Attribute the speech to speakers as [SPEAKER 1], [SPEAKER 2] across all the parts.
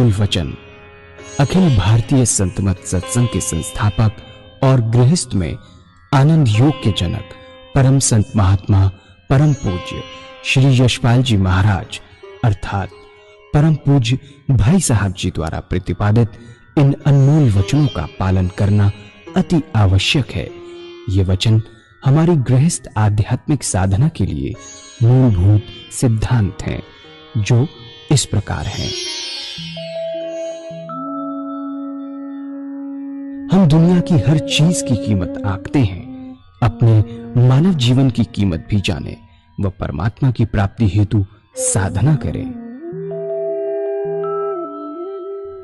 [SPEAKER 1] अनमोल वचन अखिल भारतीय संत मत सत्संग के संस्थापक और गृहस्थ में आनंद योग के जनक परम संत महात्मा परम पूज्य श्री यशपाल जी महाराज अर्थात परम पूज्य भाई साहब जी द्वारा प्रतिपादित इन अनमोल वचनों का पालन करना अति आवश्यक है। ये वचन हमारी गृहस्थ आध्यात्मिक साधना के लिए मूलभूत सिद्धांत हैं, जो इस प्रकार हैं। हम दुनिया की हर चीज की कीमत आंकते हैं, अपने मानव जीवन की कीमत भी जाने व परमात्मा की प्राप्ति हेतु साधना करें।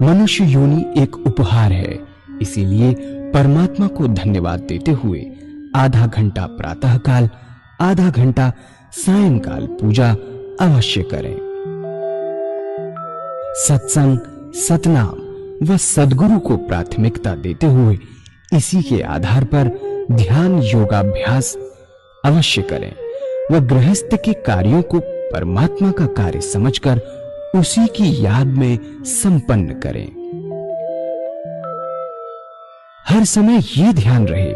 [SPEAKER 1] मनुष्य योनि एक उपहार है, इसीलिए परमात्मा को धन्यवाद देते हुए आधा घंटा प्रातःकाल, आधा घंटा सायंकाल पूजा अवश्य करें। सत्संग, सतनाम व सद्गुरु को प्राथमिकता देते हुए इसी के आधार पर ध्यान योगाभ्यास अवश्य करें व गृहस्थ के कार्यों को परमात्मा का कार्य समझकर उसी की याद में संपन्न करें। हर समय ये ध्यान रहे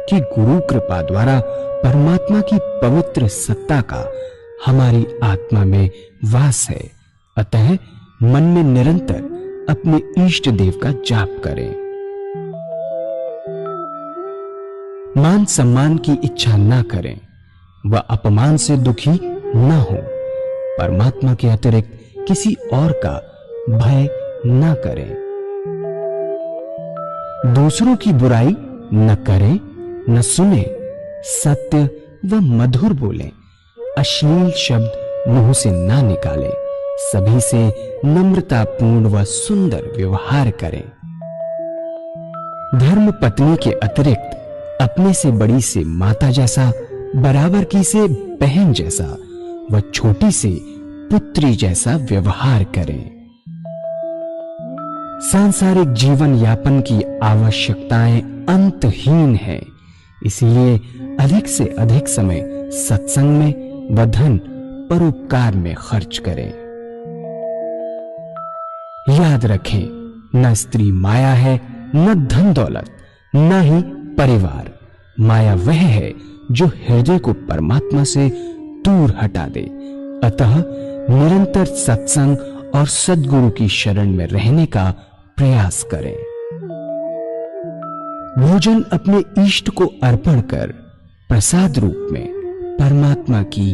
[SPEAKER 1] कि गुरु कृपा द्वारा परमात्मा की पवित्र सत्ता का हमारी आत्मा में वास है, अतः मन में निरंतर अपने इष्ट देव का जाप करें। मान सम्मान की इच्छा न करें व अपमान से दुखी न हो। परमात्मा के अतिरिक्त किसी और का भय न करें। दूसरों की बुराई न करें, न सुने, सत्य व मधुर बोलें, अश्लील शब्द मुंह से ना निकालें, सभी से नम्रतापूर्ण व सुंदर व्यवहार करें। धर्म पत्नी के अतिरिक्त अपने से बड़ी से माता जैसा, बराबर की से बहन जैसा व छोटी से पुत्री जैसा व्यवहार करें। सांसारिक जीवन यापन की आवश्यकताएं अंतहीन है, इसलिए अधिक से अधिक समय सत्संग में व धन परोपकार में खर्च करें। याद रखें, न स्त्री माया है, न धन दौलत, न ही परिवार। माया वह है जो हृदय को परमात्मा से दूर हटा दे। अतः निरंतर सत्संग और सद्गुरु की शरण में रहने का प्रयास करें। भोजन अपने इष्ट को अर्पण कर प्रसाद रूप में परमात्मा की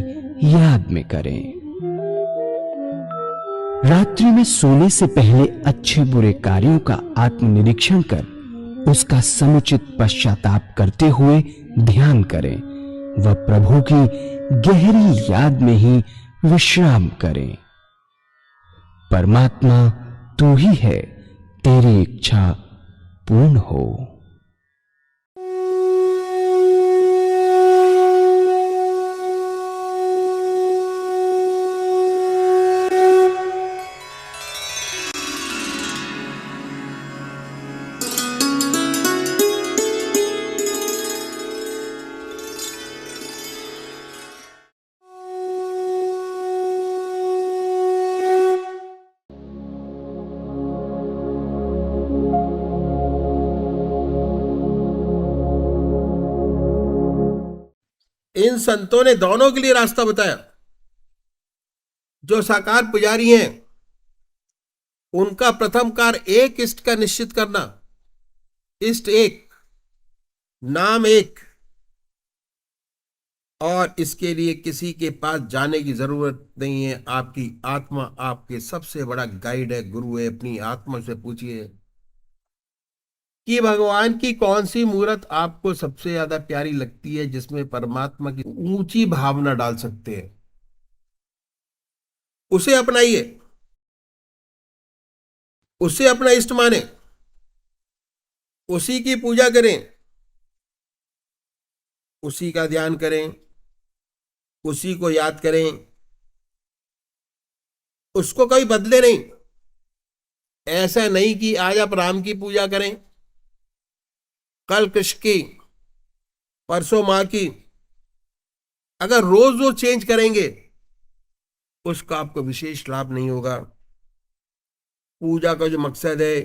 [SPEAKER 1] याद में करें। रात्रि में सोने से पहले अच्छे बुरे कार्यों का आत्मनिरीक्षण कर उसका समुचित पश्चाताप करते हुए ध्यान करें व प्रभु की गहरी याद में ही विश्राम करें। परमात्मा तू ही है, तेरी इच्छा पूर्ण हो।
[SPEAKER 2] इन संतों ने दोनों के लिए रास्ता बताया। जो साकार पुजारी हैं, उनका प्रथम कार्य एक इष्ट का निश्चित करना। इष्ट एक, नाम एक, और इसके लिए किसी के पास जाने की जरूरत नहीं है। आपकी आत्मा आपके सबसे बड़ा गाइड है, गुरु है। अपनी आत्मा से पूछिए कि भगवान की कौन सी मूर्त आपको सबसे ज्यादा प्यारी लगती है, जिसमें परमात्मा की ऊंची भावना डाल सकते हैं। उसे अपनाइए, उसे अपना इष्ट माने, उसी की पूजा करें, उसी का ध्यान करें, उसी को याद करें, उसको कभी बदले नहीं। ऐसा नहीं कि आज आप राम की पूजा करें, कल कृष्ण की, परसों मां की। अगर रोज रोज चेंज करेंगे उसका आपको विशेष लाभ नहीं होगा। पूजा का जो मकसद है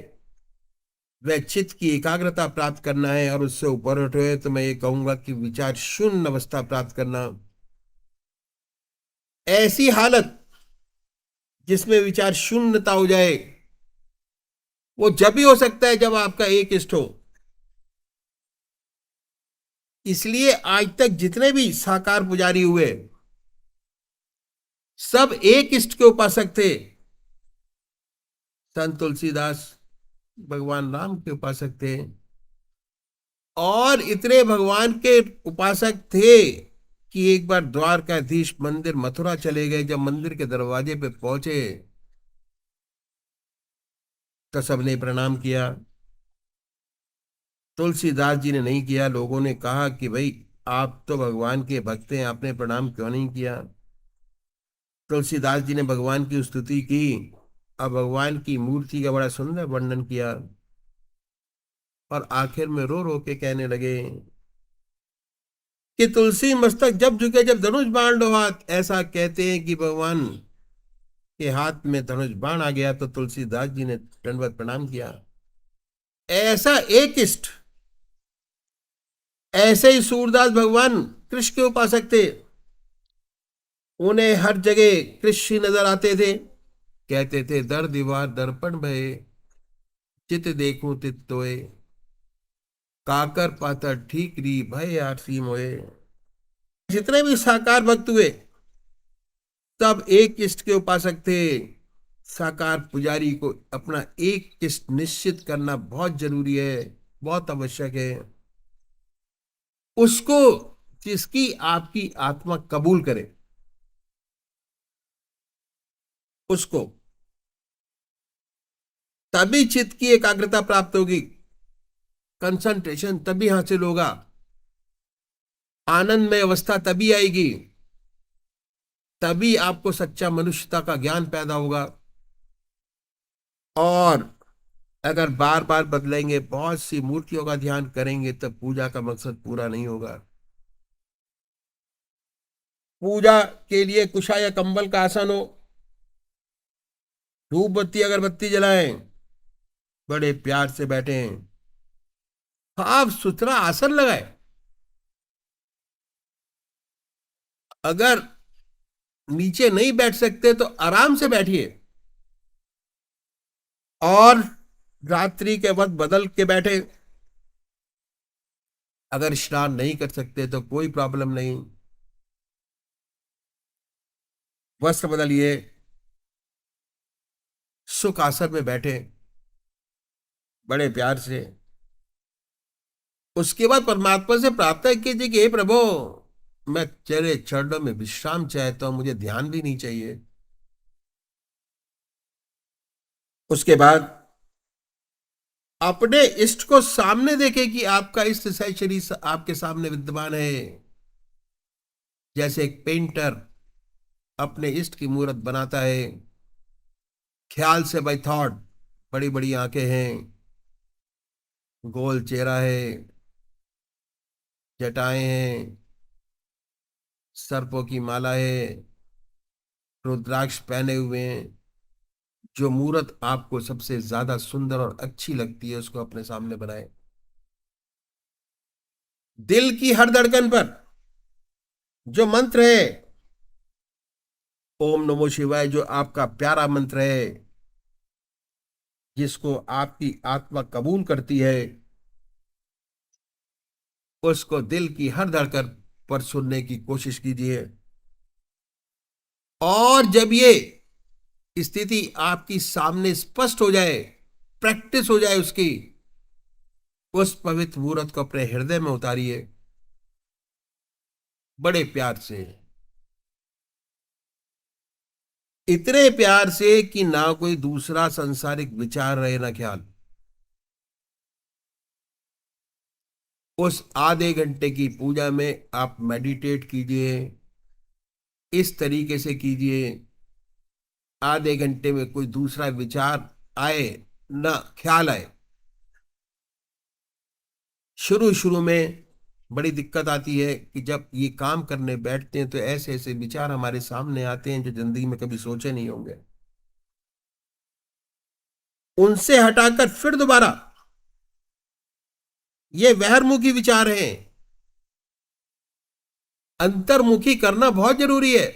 [SPEAKER 2] वह चित्त की एकाग्रता प्राप्त करना है, और उससे ऊपर उठे तो मैं ये कहूंगा कि विचार शून्य अवस्था प्राप्त करना। ऐसी हालत जिसमें विचार शून्यता हो जाए वो जब भी हो सकता है जब आपका एक इष्ट हो। इसलिए आज तक जितने भी साकार पुजारी हुए सब एक इष्ट के उपासक थे। संत तुलसीदास भगवान राम के उपासक थे, और इतने भगवान के उपासक थे कि एक बार द्वारकाधीश मंदिर मथुरा चले गए। जब मंदिर के दरवाजे पे पहुंचे तो सबने प्रणाम किया, तुलसीदास जी ने नहीं किया। लोगों ने कहा कि भाई आप तो भगवान के भक्त हैं, आपने प्रणाम क्यों नहीं किया। तुलसीदास जी ने भगवान की स्तुति की और भगवान की मूर्ति का बड़ा सुंदर वर्णन किया, और आखिर में रो रो के कहने लगे कि तुलसी मस्तक जब झुके जब धनुष बाण लो हाथ। ऐसा कहते हैं कि भगवान के हाथ में धनुष बाण आ गया तो तुलसीदास जी ने दंडवत प्रणाम किया। ऐसा एक इष्ट, ऐसे ही सूरदास भगवान कृष्ण के उपासक थे। उन्हें हर जगह कृष्ण नजर आते थे। कहते थे दर दीवार दर्पण भये, चित देखूं तित तोए, काकर पातर ठीक री भय आरसी मोए। जितने भी साकार भक्त हुए सब एक इष्ट के उपासक थे। साकार पुजारी को अपना एक इष्ट निश्चित करना बहुत जरूरी है, बहुत आवश्यक है। उसको जिसकी आपकी आत्मा कबूल करे उसको, तभी चित्त की एकाग्रता प्राप्त होगी, कंसंट्रेशन तभी हासिल होगा, आनंद में अवस्था तभी आएगी, तभी आपको सच्चा मनुष्यता का ज्ञान पैदा होगा। और अगर बार बार बदलेंगे, बहुत सी मूर्तियों का ध्यान करेंगे, तब पूजा का मकसद पूरा नहीं होगा। पूजा के लिए कुशा या कंबल का आसन हो, धूप बत्ती अगरबत्ती जलाएं, बड़े प्यार से बैठें, साफ सुथरा आसन लगाए। अगर नीचे नहीं बैठ सकते तो आराम से बैठिए, और रात्रि के वक्त बदल के बैठे। अगर स्नान नहीं कर सकते तो कोई प्रॉब्लम नहीं, वस्त्र बदलिए, सुख आसन में बैठे बड़े प्यार से। उसके बाद परमात्मा से प्रार्थना कीजिए कि हे प्रभु, मैं तेरे चरणों में विश्राम चाहता हूं, मुझे ध्यान भी नहीं चाहिए। उसके बाद अपने इष्ट को सामने देखें कि आपका इष्ट सहचरी आपके सामने विद्यमान है। जैसे एक पेंटर अपने इष्ट की मूर्त बनाता है ख्याल से, बाय थॉट। बड़ी बड़ी आंखें हैं, गोल चेहरा है, जटाएं हैं, सर्पों की माला है, रुद्राक्ष पहने हुए हैं। जो मूर्त आपको सबसे ज्यादा सुंदर और अच्छी लगती है उसको अपने सामने बनाए। दिल की हर धड़कन पर जो मंत्र है ओम नमो शिवाय, जो आपका प्यारा मंत्र है, जिसको आपकी आत्मा कबूल करती है, उसको दिल की हर धड़कन पर सुनने की कोशिश कीजिए। और जब ये स्थिति आपकी सामने स्पष्ट हो जाए, प्रैक्टिस हो जाए उसकी, उस पवित्र मूर्त को अपने हृदय में उतारिए बड़े प्यार से, इतने प्यार से कि ना कोई दूसरा सांसारिक विचार रहे ना ख्याल। उस आधे घंटे की पूजा में आप मेडिटेट कीजिए, इस तरीके से कीजिए, आधे घंटे में कोई दूसरा विचार आए ना ख्याल आए। शुरू शुरू में बड़ी दिक्कत आती है कि जब ये काम करने बैठते हैं तो ऐसे ऐसे विचार हमारे सामने आते हैं जो जिंदगी में कभी सोचे नहीं होंगे। उनसे हटाकर फिर दोबारा ये बहिर्मुखी विचार हैं, अंतर्मुखी करना बहुत जरूरी है।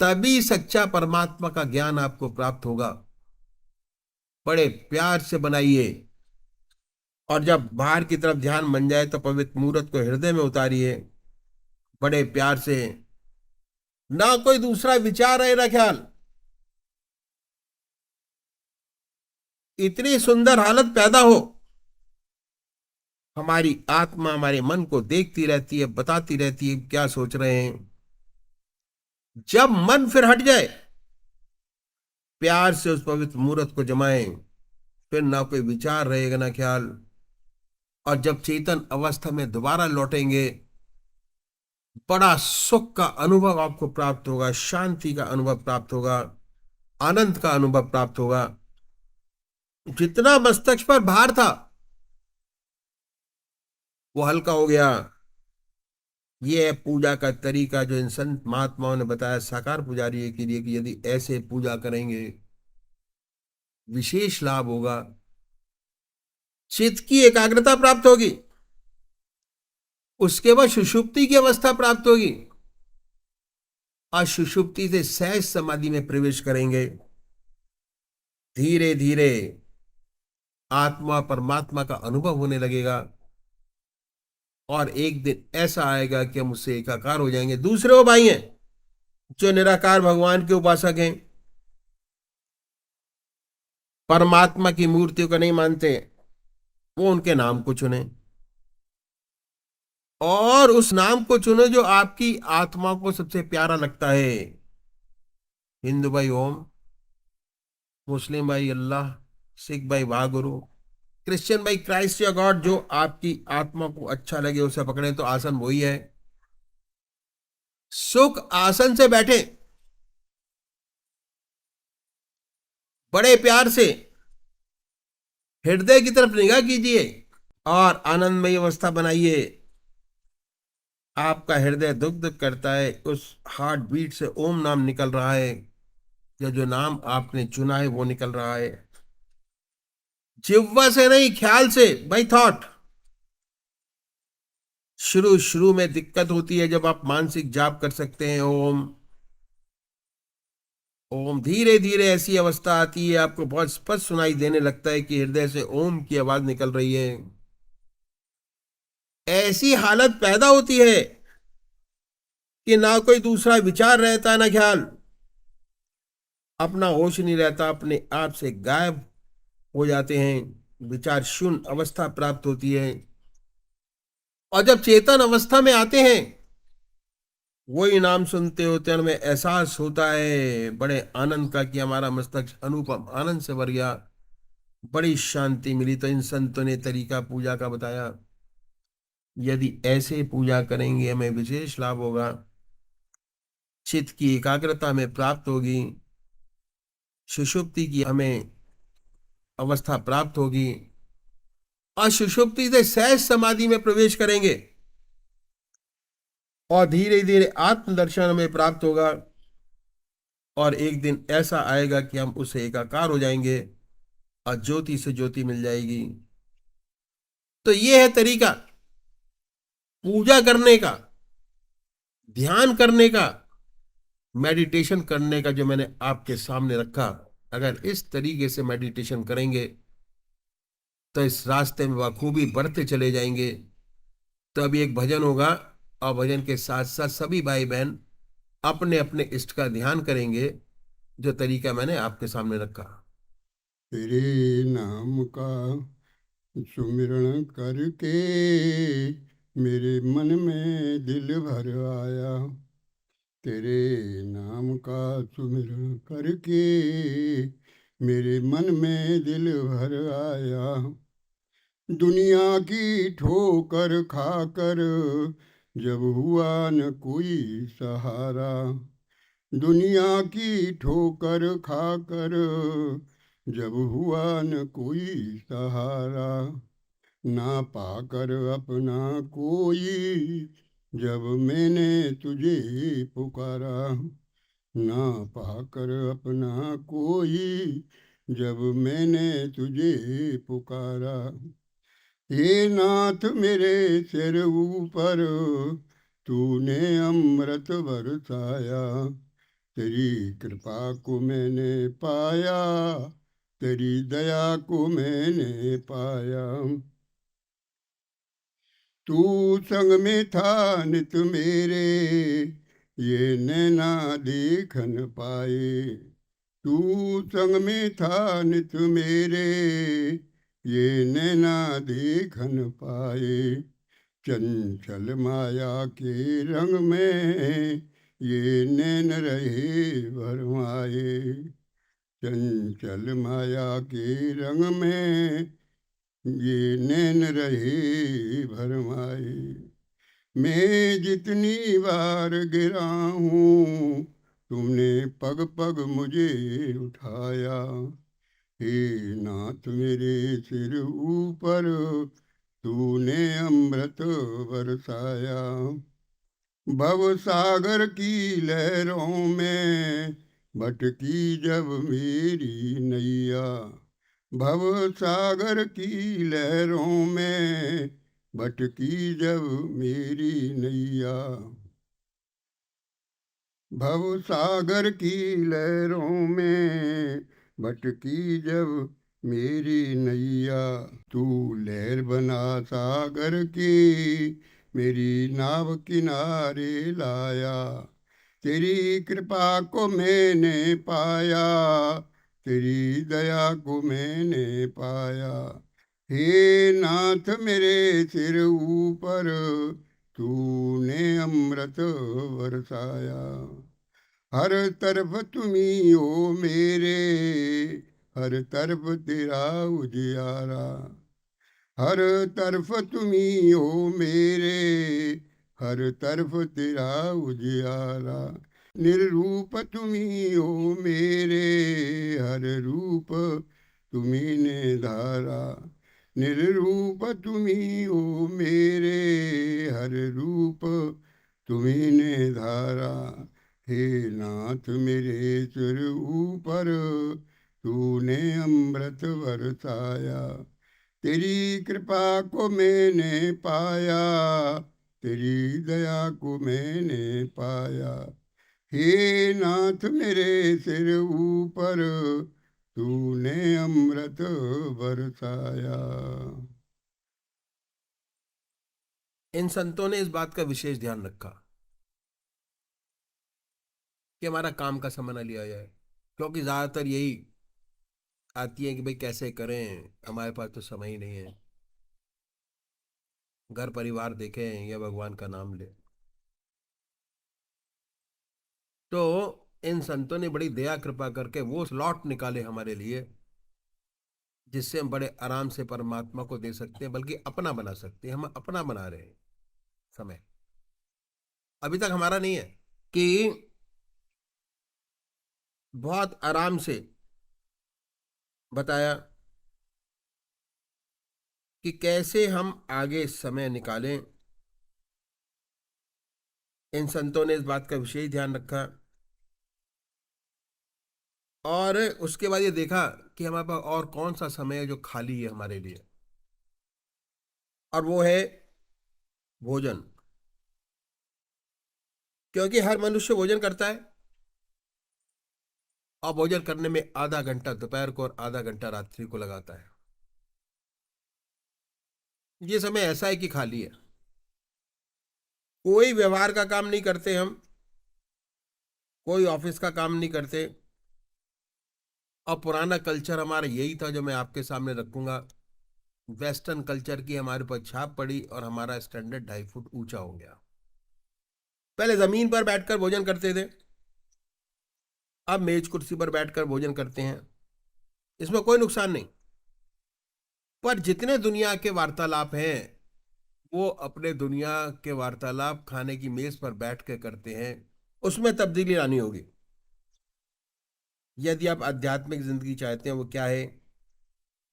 [SPEAKER 2] तभी सच्चा परमात्मा का ज्ञान आपको प्राप्त होगा। बड़े प्यार से बनाइए, और जब बाहर की तरफ ध्यान बन जाए तो पवित्र मूर्त को हृदय में उतारिए बड़े प्यार से। ना कोई दूसरा विचार है ना ख्याल। इतनी सुंदर हालत पैदा हो, हमारी आत्मा हमारे मन को देखती रहती है, बताती रहती है क्या सोच रहे हैं। जब मन फिर हट जाए, प्यार से उस पवित्र मूर्त को जमाएं, फिर ना कोई विचार रहेगा ना ख्याल। और जब चेतन अवस्था में दोबारा लौटेंगे, बड़ा सुख का अनुभव आपको प्राप्त होगा, शांति का अनुभव प्राप्त होगा, आनंद का अनुभव प्राप्त होगा। जितना मस्तक पर भार था वो हल्का हो गया। ये है पूजा का तरीका जो इन संत महात्माओं ने बताया साकार पुजारी के लिए, कि यदि ऐसे पूजा करेंगे विशेष लाभ होगा, चित्त की एकाग्रता प्राप्त होगी, उसके बाद सुषुप्ति की अवस्था प्राप्त होगी, और सुषुप्ति से सहज समाधि में प्रवेश करेंगे। धीरे धीरे आत्मा परमात्मा का अनुभव होने लगेगा, और एक दिन ऐसा आएगा कि हम उससे एकाकार हो जाएंगे। दूसरे वो भाई हैं जो निराकार भगवान के उपासक हैं, परमात्मा की मूर्तियों को नहीं मानते, वो उनके नाम को चुने, और उस नाम को चुनो जो आपकी आत्मा को सबसे प्यारा लगता है। हिंदू भाई ओम, मुस्लिम भाई अल्लाह, सिख भाई वाहगुरु, क्रिश्चियन भाई क्राइस्ट या गॉड। जो आपकी आत्मा को अच्छा लगे उसे पकड़े। तो आसन वही है। सुख आसन से बैठे, बड़े प्यार से हृदय की तरफ निगाह कीजिए और आनंदमयी अवस्था बनाइए। आपका हृदय दुख दुख करता है, उस हार्ट बीट से ओम नाम निकल रहा है, या जो नाम आपने चुना है वो निकल रहा है। जिह्वा से नहीं, ख्याल से, बाय थॉट। शुरू शुरू में दिक्कत होती है जब आप मानसिक जाप कर सकते हैं ओम ओम। धीरे धीरे ऐसी अवस्था आती है, आपको बहुत स्पष्ट सुनाई देने लगता है कि हृदय से ओम की आवाज निकल रही है। ऐसी हालत पैदा होती है कि ना कोई दूसरा विचार रहता है ना ख्याल, अपना होश नहीं रहता, अपने आप से गायब हो जाते हैं, विचार शून्य अवस्था प्राप्त होती है। और जब चेतन अवस्था में आते हैं, वही नाम सुनते होते हैं, हमें एहसास होता है बड़े आनंद का कि हमारा मस्तक अनुपम आनंद से भर गया, बड़ी शांति मिली। तो इन संतों ने तरीका पूजा का बताया, यदि ऐसे पूजा करेंगे हमें विशेष लाभ होगा, चित्त की एकाग्रता में प्राप्त होगी, सुषुप्ति की हमें अवस्था प्राप्त होगी, और सुषुप्ति से सहज समाधि में प्रवेश करेंगे, और धीरे धीरे आत्मदर्शन हमें प्राप्त होगा। और एक दिन ऐसा आएगा कि हम उससे एकाकार हो जाएंगे और ज्योति से ज्योति मिल जाएगी। तो ये है तरीका पूजा करने का, ध्यान करने का, मेडिटेशन करने का, जो मैंने आपके सामने रखा। अगर इस तरीके से मेडिटेशन करेंगे तो इस रास्ते में बखूबी बढ़ते चले जाएंगे। तो अभी एक भजन होगा, और भजन के साथ साथ सभी भाई बहन अपने अपने इष्ट का ध्यान करेंगे, जो तरीका मैंने आपके सामने रखा।
[SPEAKER 3] तेरे नाम का सुमिरण करके मेरे मन में दिल भर आया। तेरे नाम का सुमिरण करके मेरे मन में दिल भर आया। दुनिया की ठोकर खाकर जब हुआ न कोई सहारा, दुनिया की ठोकर खाकर जब हुआ न कोई सहारा, ना पाकर अपना कोई जब मैंने तुझे पुकारा, ना पाकर अपना कोई जब मैंने तुझे पुकारा। हे नाथ मेरे सिर ऊपर तूने अमृत बरसाया, तेरी कृपा को मैंने पाया, तेरी दया को मैंने पाया। तू संग में था नित मेरे, ये नैना देख न पाए। तू संग में था नित मेरे, ये नैना देख न पाए। चंचल माया के रंग में ये नैन रहे भरमाए। चंचल माया के रंग में ये नैन रहे भरमाए। मैं जितनी बार गिरा हूँ, तुमने पग पग मुझे उठाया। हे नाथ मेरे सिर ऊपर तूने अमृत बरसाया। भव सागर की लहरों में भटकी जब मेरी नैया। भव सागर की लहरों में भटकी जब मेरी नैया। भव सागर की लहरों में भटकी जब मेरी नैया। तू लहर बना सागर की मेरी नाव किनारे लाया। तेरी कृपा को मैंने पाया, तेरी दया को मैंने पाया। हे नाथ मेरे सिर ऊपर तूने अमृत बरसाया। हर तरफ तुम्ही हो मेरे, हर तरफ तेरा उजियारा। हर तरफ तुम्ही हो मेरे, हर तरफ तेरा उजियारा। निर्रूप तुम्ही हो मेरे, हर रूप तुम्ही ने धारा। निर्रूप तुम्ही हो मेरे, हर रूप तुम्ही ने धारा। हे नाथ मेरे सिर ऊपर तूने अमृत बरसाया। तेरी कृपा को मैंने पाया, तेरी दया को मैंने पाया। हे नाथ मेरे सिर ऊपर तूने अमृत बरसाया।
[SPEAKER 2] इन संतों ने इस बात का विशेष ध्यान रखा कि हमारा काम का समय न लिया जाए, क्योंकि ज्यादातर यही आती है कि भाई कैसे करें, हमारे पास तो समय ही नहीं है, घर परिवार देखें या भगवान का नाम ले। तो इन संतों ने बड़ी दया कृपा करके वो स्लॉट निकाले हमारे लिए जिससे हम बड़े आराम से परमात्मा को दे सकते हैं, बल्कि अपना बना सकते हैं। हम अपना बना रहे हैं समय, अभी तक हमारा नहीं है कि बहुत आराम से बताया कि कैसे हम आगे समय निकालें। इन संतों ने इस बात का विशेष ध्यान रखा और उसके बाद ये देखा कि हमारे पास और कौन सा समय है जो खाली है हमारे लिए, और वो है भोजन। क्योंकि हर मनुष्य भोजन करता है और भोजन करने में आधा घंटा दोपहर को और आधा घंटा रात्रि को लगाता है। ये समय ऐसा है कि खाली है, कोई व्यवहार का काम नहीं करते हम, कोई ऑफिस का काम नहीं करते। और पुराना कल्चर हमारा यही था जो मैं आपके सामने रखूंगा। वेस्टर्न कल्चर की हमारे पर छाप पड़ी और हमारा स्टैंडर्ड 2.5 फुट ऊंचा हो गया। पहले जमीन पर बैठकर भोजन करते थे, अब मेज कुर्सी पर बैठकर भोजन करते हैं। इसमें कोई नुकसान नहीं, पर जितने दुनिया के वार्तालाप हैं वो अपने दुनिया के वार्तालाप खाने की मेज पर बैठ के करते हैं। उसमें तब्दीली लानी होगी यदि आप आध्यात्मिक जिंदगी चाहते हैं। वो क्या है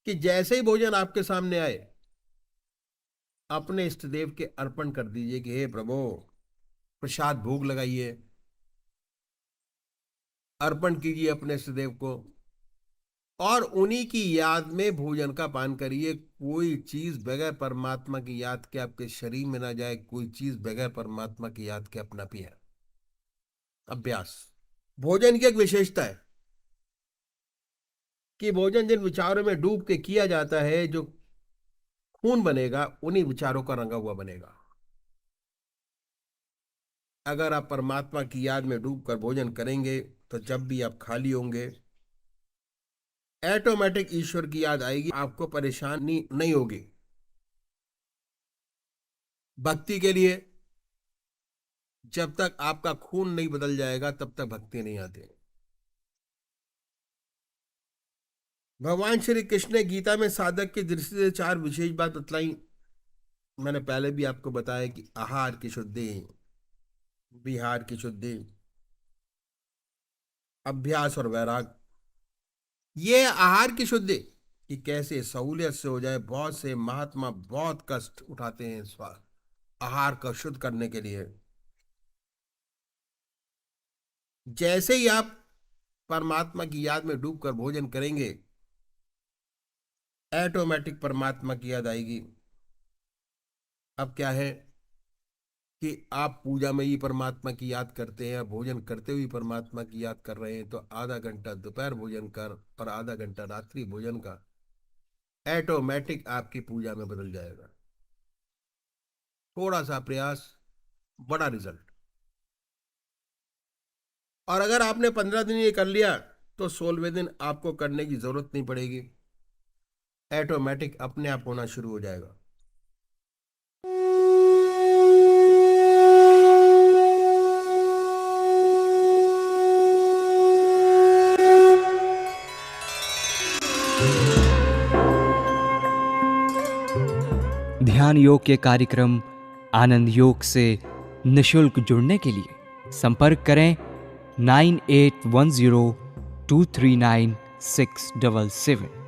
[SPEAKER 2] कि जैसे ही भोजन आपके सामने आए अपने इष्ट देव के अर्पण कर दीजिए कि हे प्रभु, प्रसाद भोग लगाइए, अर्पण कीजिए अपने इष्ट देव को। और उन्हीं की याद में भोजन का पान करिए। कोई चीज बगैर परमात्मा की याद के आपके शरीर में ना जाए, कोई चीज बगैर परमात्मा की याद के अपना पिया। अभ्यास। भोजन की एक विशेषता है कि भोजन जिन विचारों में डूब के किया जाता है, जो खून बनेगा उन्हीं विचारों का रंगा हुआ बनेगा। अगर आप परमात्मा की याद में डूबकर भोजन करेंगे तो जब भी आप खाली होंगे, ऑटोमेटिक ईश्वर की याद आएगी, आपको परेशानी नहीं होगी। भक्ति के लिए जब तक आपका खून नहीं बदल जाएगा तब तक भक्ति नहीं आती। भगवान श्री कृष्ण ने गीता में साधक की दृष्टि से 4 विशेष बात बतलाई। मैंने पहले भी आपको बताया कि आहार की शुद्धि, विहार की शुद्धि, अभ्यास और वैराग। ये आहार की शुद्धि कि कैसे सहूलियत से हो जाए। बहुत से महात्मा बहुत कष्ट उठाते हैं आहार को शुद्ध करने के लिए। जैसे ही आप परमात्मा की याद में डूबकर भोजन करेंगे, ऑटोमेटिक परमात्मा की याद आएगी। अब क्या है कि आप पूजा में ही परमात्मा की याद करते हैं, भोजन करते हुए परमात्मा की याद कर रहे हैं, तो आधा घंटा दोपहर भोजन कर और आधा घंटा रात्रि भोजन का ऑटोमेटिक आपकी पूजा में बदल जाएगा। थोड़ा सा प्रयास, बड़ा रिजल्ट। और अगर आपने 15 दिन ये कर लिया तो 16वें दिन आपको करने की जरूरत नहीं पड़ेगी, ऑटोमेटिक अपने आप होना शुरू हो जाएगा।
[SPEAKER 1] ध्यान योग के कार्यक्रम आनंद योग से निशुल्क जुड़ने के लिए संपर्क करें 9810239677।